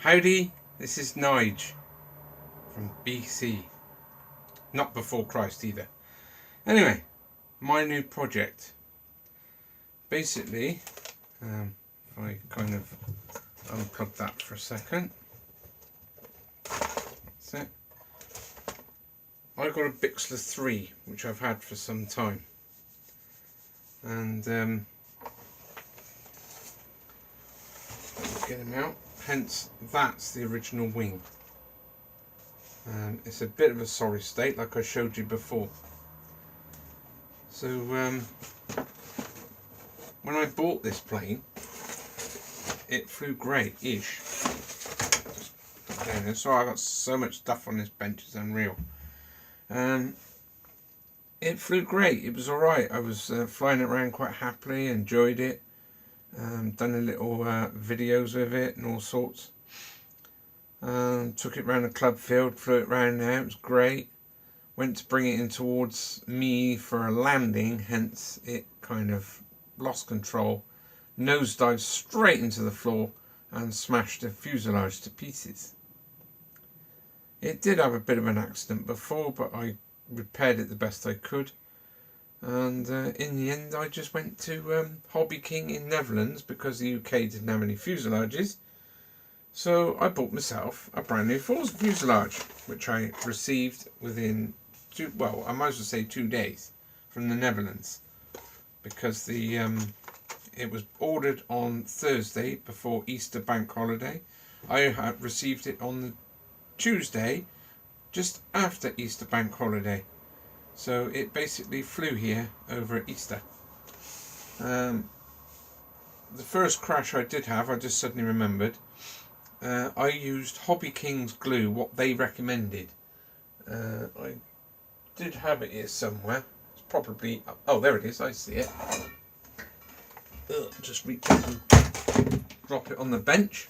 Howdy, this is Nige from BC. Not before Christ either. Anyway, my new project. Basically, if I kind of unplug that for a second. That's it. I got a Bixler 3, which I've had for some time. And get him out. Hence, that's the original wing. It's a bit of a sorry state, like I showed you before. So, when I bought this plane, it flew great-ish. Sorry, I've got so much stuff on this bench, it's unreal. It flew great, it was alright. I was flying it around quite happily, enjoyed it. Done a little videos with it and all sorts. Took it around the club field, flew it around there, it was great. Went to bring it in towards me for a landing, hence it kind of lost control, nosedived straight into the floor and smashed the fuselage to pieces. It did have a bit of an accident before, but I repaired it the best I could. And in the end I just went to Hobby King in Netherlands because the UK didn't have any fuselages. So I bought myself a brand new fuselage, which I received within I might as well say 2 days from the Netherlands, because the it was ordered on Thursday before Easter bank holiday. I had received it on the Tuesday just after Easter bank holiday. So it basically flew here over Easter. The first crash I did have, I just suddenly remembered, I used Hobby King's glue, what they recommended. I did have it here somewhere. It's probably, oh there it is, I see it. Just reach up and drop it on the bench.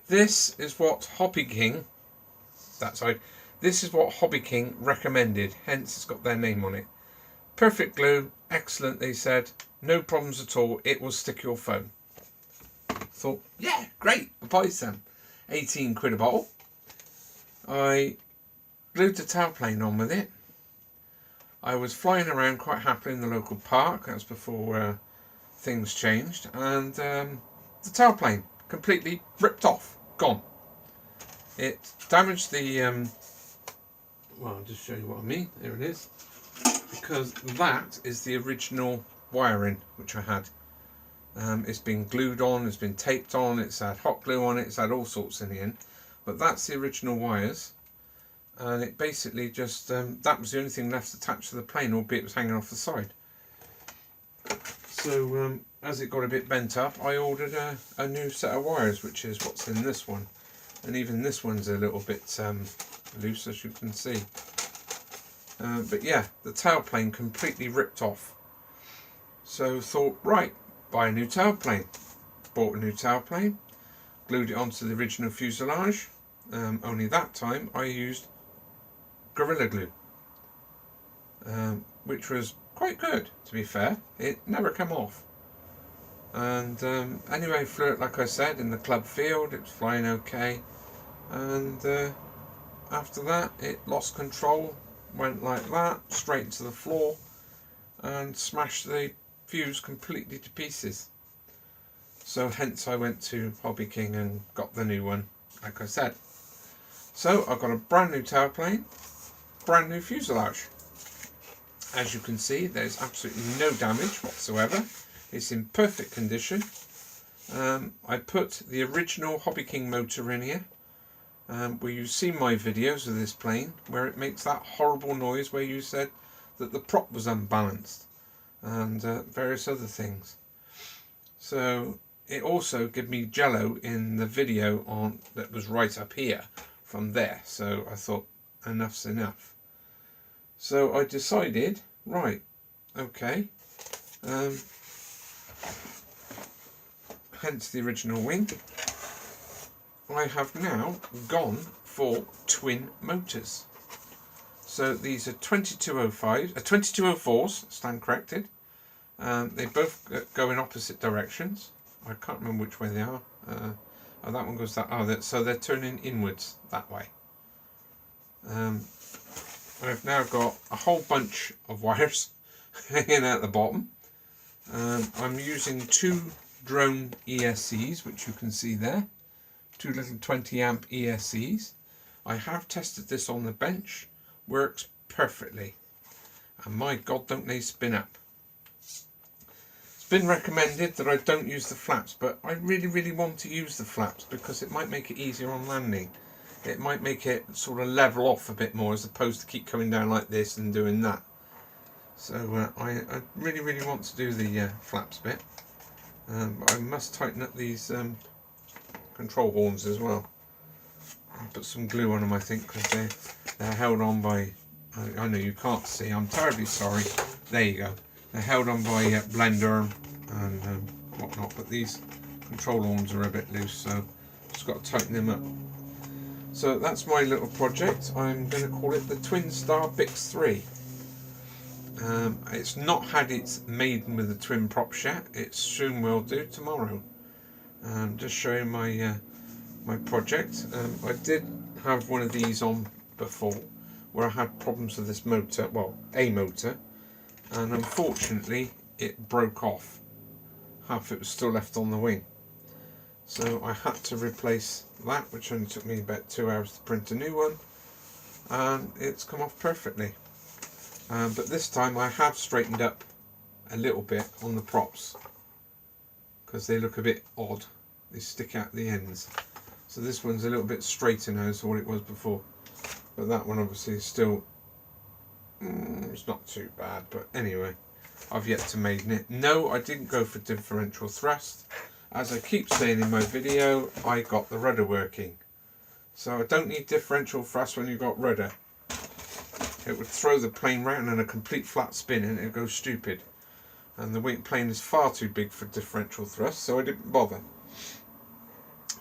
This is what Hobby King, that side, this is what Hobby King recommended, hence it's got their name on it. Perfect glue, excellent, they said, no problems at all, it will stick your phone. Thought, yeah, great, I'll buy some. 18 quid a bottle. I glued the tailplane on with it. I was flying around quite happily in the local park, that was before things changed, and the tailplane completely ripped off, gone. It damaged the well, I'll just show you what I mean. There it is. Because that is the original wiring which I had. It's been glued on, it's been taped on, it's had hot glue on it, it's had all sorts in the end. But that's the original wires. And it basically just, that was the only thing left attached to the plane, albeit it was hanging off the side. So as it got a bit bent up, I ordered a new set of wires, which is what's in this one. And even this one's a little bit loose, as you can see. But yeah, the tailplane completely ripped off. So thought, right, buy a new tailplane. Bought a new tailplane, glued it onto the original fuselage. Only that time I used Gorilla Glue, which was quite good, to be fair. It never came off. And anyway, flew it like I said in the club field, it was flying okay. And after that it lost control, went like that, straight into the floor and smashed the fuse completely to pieces. So hence I went to Hobby King and got the new one, like I said. So I've got a brand new tailplane, brand new fuselage. As you can see, there's absolutely no damage whatsoever. It's in perfect condition. I put the original Hobby King motor in here. Where you've seen my videos of this plane, where it makes that horrible noise where you said that the prop was unbalanced, and various other things. So it also gave me jello in the video on that was right up here from there. So I thought enough's enough. So I decided, right, okay, hence the original wing. I have now gone for twin motors. So these are 2204s, stand corrected. They both go in opposite directions. I can't remember which way they are. Oh, that one goes that. Oh, so they're turning inwards that way. I've now got a whole bunch of wires hanging out the bottom. I'm using 2 drone ESCs, which you can see there. 2 little 20 amp ESCs. I have tested this on the bench. Works perfectly. And my God, don't they spin up. It's been recommended that I don't use the flaps, but I really want to use the flaps because it might make it easier on landing. It might make it sort of level off a bit more as opposed to keep coming down like this and doing that. So I really want to do the flaps bit. But I must tighten up these control horns as well. I'll put some glue on them, I think, because they're held on by... I know you can't see, I'm terribly sorry. There you go. They're held on by blender and whatnot, but these control horns are a bit loose, so just got to tighten them up. So that's my little project. I'm going to call it the Twin Star Bix 3. It's not had its maiden with the twin props yet. It soon will do tomorrow. Just showing my my project. I did have one of these on before where I had problems with this motor, well, a motor, and unfortunately it broke off. Half it was still left on the wing. So I had to replace that, which only took me about 2 hours to print a new one, and it's come off perfectly. But this time I have straightened up a little bit on the props because they look a bit odd. They stick out the ends. So this one's a little bit straighter now than what it was before. But that one obviously is still, it's not too bad. But anyway, I've yet to maiden it. No, I didn't go for differential thrust. As I keep saying in my video, I got the rudder working. So I don't need differential thrust when you've got rudder. It would throw the plane round in a complete flat spin and it would go stupid. And the wing plane is far too big for differential thrust, so I didn't bother.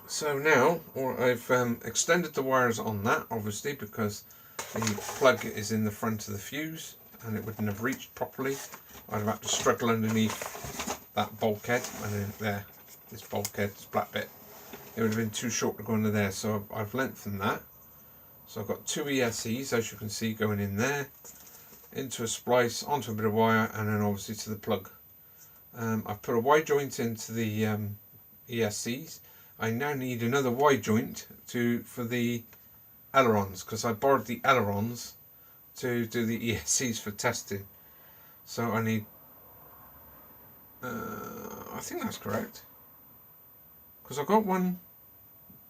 So now, I've extended the wires on that, obviously, because the plug is in the front of the fuse and it wouldn't have reached properly. I'd have had to struggle underneath that bulkhead, and then there, this bulkhead, this black bit. It would have been too short to go under there, so I've lengthened that. So I've got 2 ESCs, as you can see, going in there, into a splice, onto a bit of wire, and then obviously to the plug. I've put a Y joint into the ESCs. I now need another Y joint for the ailerons, because I borrowed the ailerons to do the ESCs for testing. So I need, I think that's correct, because I've got one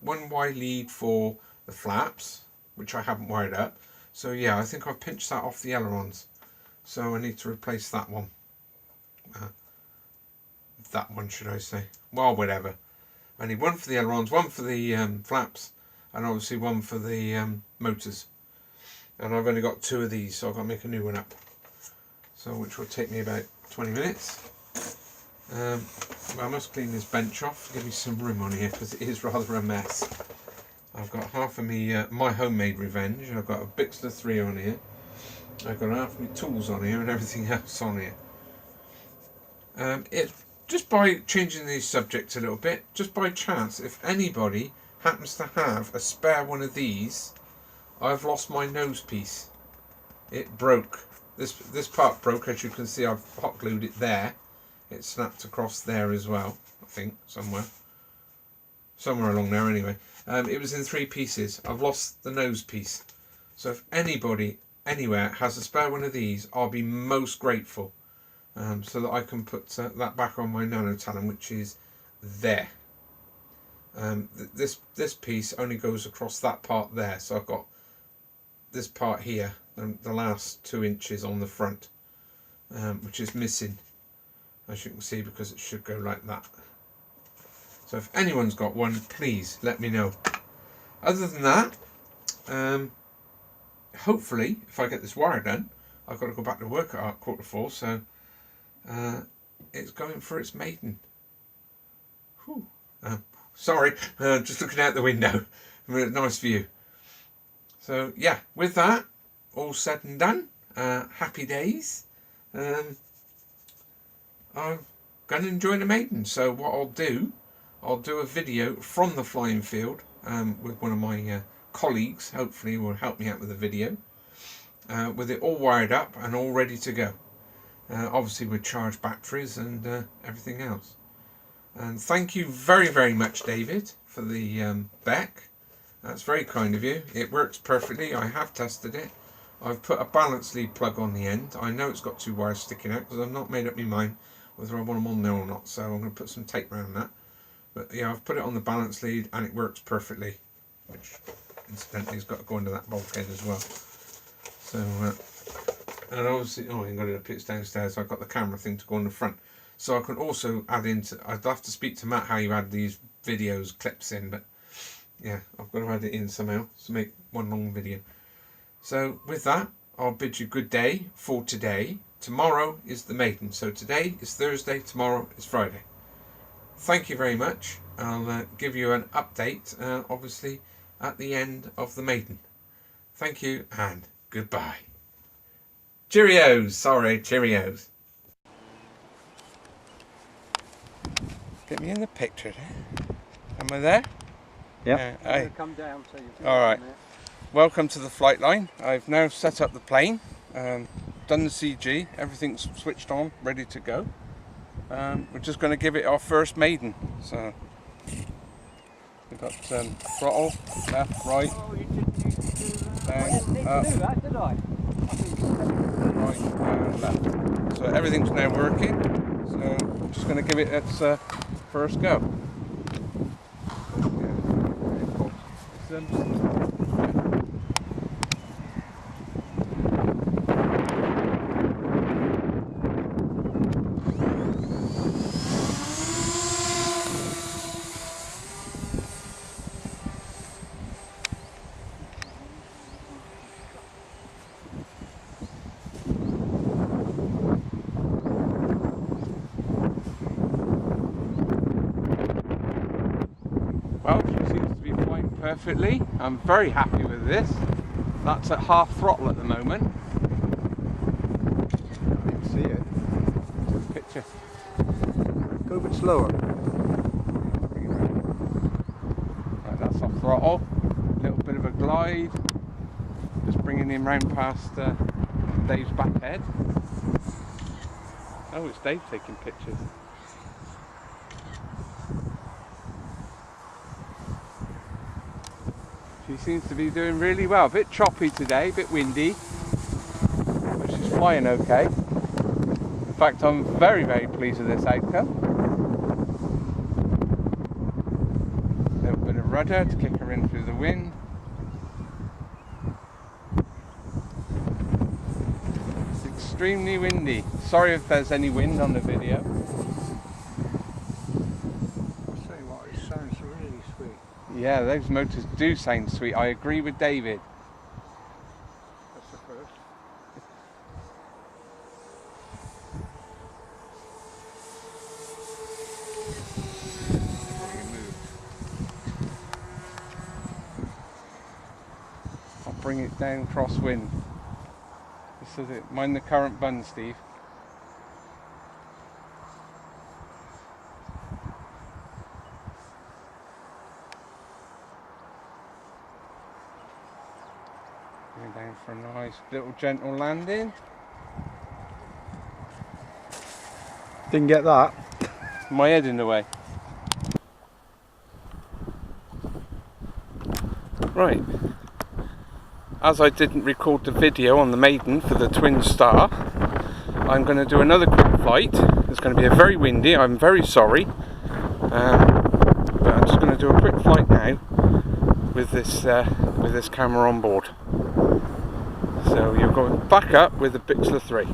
Y lead for the flaps, which I haven't wired up. So yeah, I think I've pinched that off the ailerons. So I need to replace that one. That one, should I say. Well, whatever. I need one for the ailerons, one for the flaps, and obviously one for the motors. And I've only got 2 of these, so I've got to make a new one up. So which will take me about 20 minutes. I must clean this bench off, give me some room on here, because it is rather a mess. I've got half of me, my homemade revenge. I've got a Bixler 3 on here. I've got half of my tools on here and everything else on here. Just by changing the subject a little bit, just by chance, if anybody happens to have a spare one of these, I've lost my nose piece. It broke. This part broke, as you can see. I've hot glued it there. It snapped across there as well, I think, somewhere along there anyway. It was in 3 pieces. I've lost the nose piece. So if anybody anywhere has a spare one of these, I'll be most grateful. So that I can put that back on my Nano Talon, which is there. This piece only goes across that part there. So I've got this part here, the last 2 inches on the front, which is missing, as you can see, because it should go like that. So if anyone's got one, please let me know. Other than that, hopefully, if I get this wire done, I've got to go back to work at 4:45, so it's going for its maiden. Whew. Sorry, just looking out the window. Nice view. So yeah, with that all said and done, happy days. I'm going to enjoy the maiden. So what I'll do, I'll do a video from the flying field with one of my colleagues. Hopefully will help me out with the video with it all wired up and all ready to go, obviously with charged batteries and everything else. And thank you very, very much, David, for the Beck. That's very kind of you. It works perfectly. I have tested it. I've put a balance lead plug on the end. I know it's got 2 wires sticking out because I've not made up my mind whether I want them on there or not, so I'm going to put some tape around that. But yeah, I've put it on the balance lead and it works perfectly, which incidentally has got to go into that bulkhead as well. So and obviously, oh, I'm going to put it downstairs. I've got the camera thing to go on the front, so I can also add into. I'd have to speak to Matt how you add these videos clips in, but yeah, I've got to add it in somehow to make one long video. So with that, I'll bid you good day for today. Tomorrow is the maiden, so today is Thursday, tomorrow is Friday. Thank you very much. I'll give you an update, obviously, at the end of the maiden. Thank you and goodbye. Cheerios, sorry, Cheerios. Get me in the picture there. Am I there? Yeah. Come down so you all right. Welcome to the flight line. I've now set up the plane, done the CG, everything's switched on, ready to go. We're just going to give it our first maiden. So we've got throttle, left, right, down, up, right and left. So everything's now working. So I'm just going to give it its first go. Well, she seems to be flying perfectly. I'm very happy with this. That's at half throttle at the moment. I can see it. It's a picture. Go a bit slower. Right, that's off throttle. A little bit of a glide. Just bringing him round past Dave's back head. Oh, it's Dave taking pictures. She seems to be doing really well. A bit choppy today, a bit windy, but she's flying okay. In fact, I'm very, very pleased with this outcome. A little bit of rudder to kick her in through the wind. It's extremely windy. Sorry if there's any wind on the video. Yeah, those motors do sound sweet. I agree with David. That's the first. I'll bring it down crosswind. This is it. Mind the current bun, Steve. Going down for a nice little gentle landing. Didn't get that. My head in the way. Right. As I didn't record the video on the maiden for the Twin Star, I'm going to do another quick flight. It's going to be a very windy. I'm very sorry. But I'm just going to do a quick flight now with this camera on board. So you're going back up with the Bixler 3.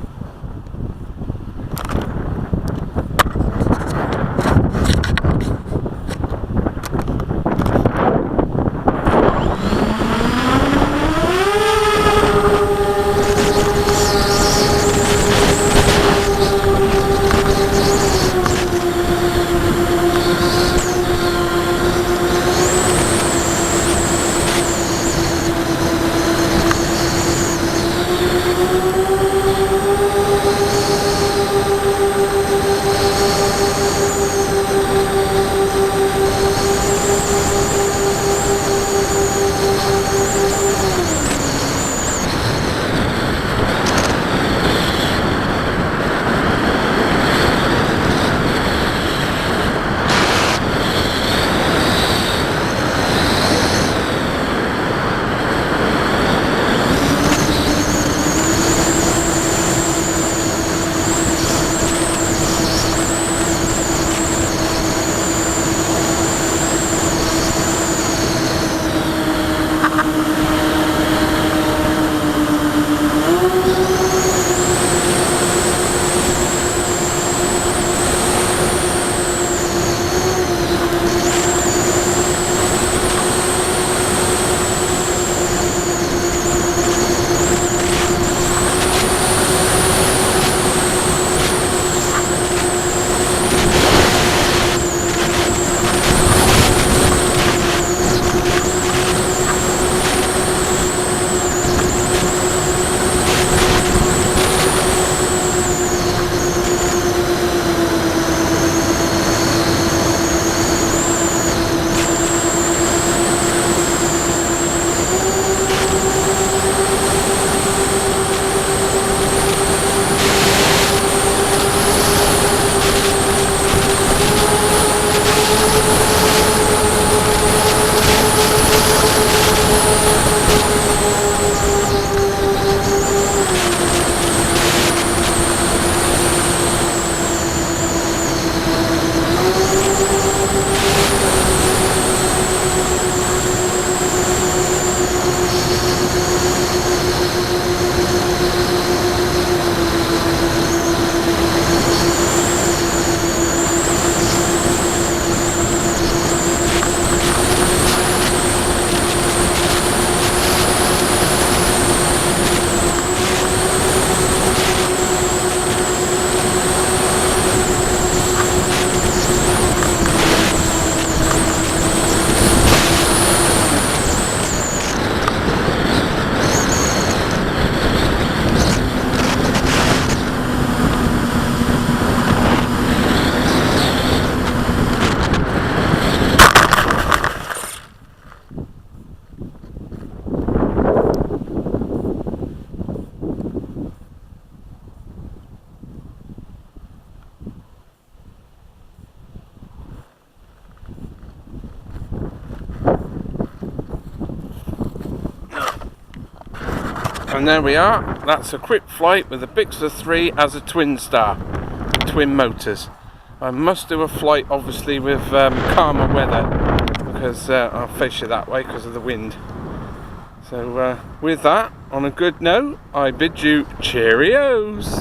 And there we are. That's a quick flight with the Bixler 3 as a twin star, twin motors. I must do a flight obviously with calmer weather, because I'll face it that way because of the wind. So with that, on a good note, I bid you cheerios.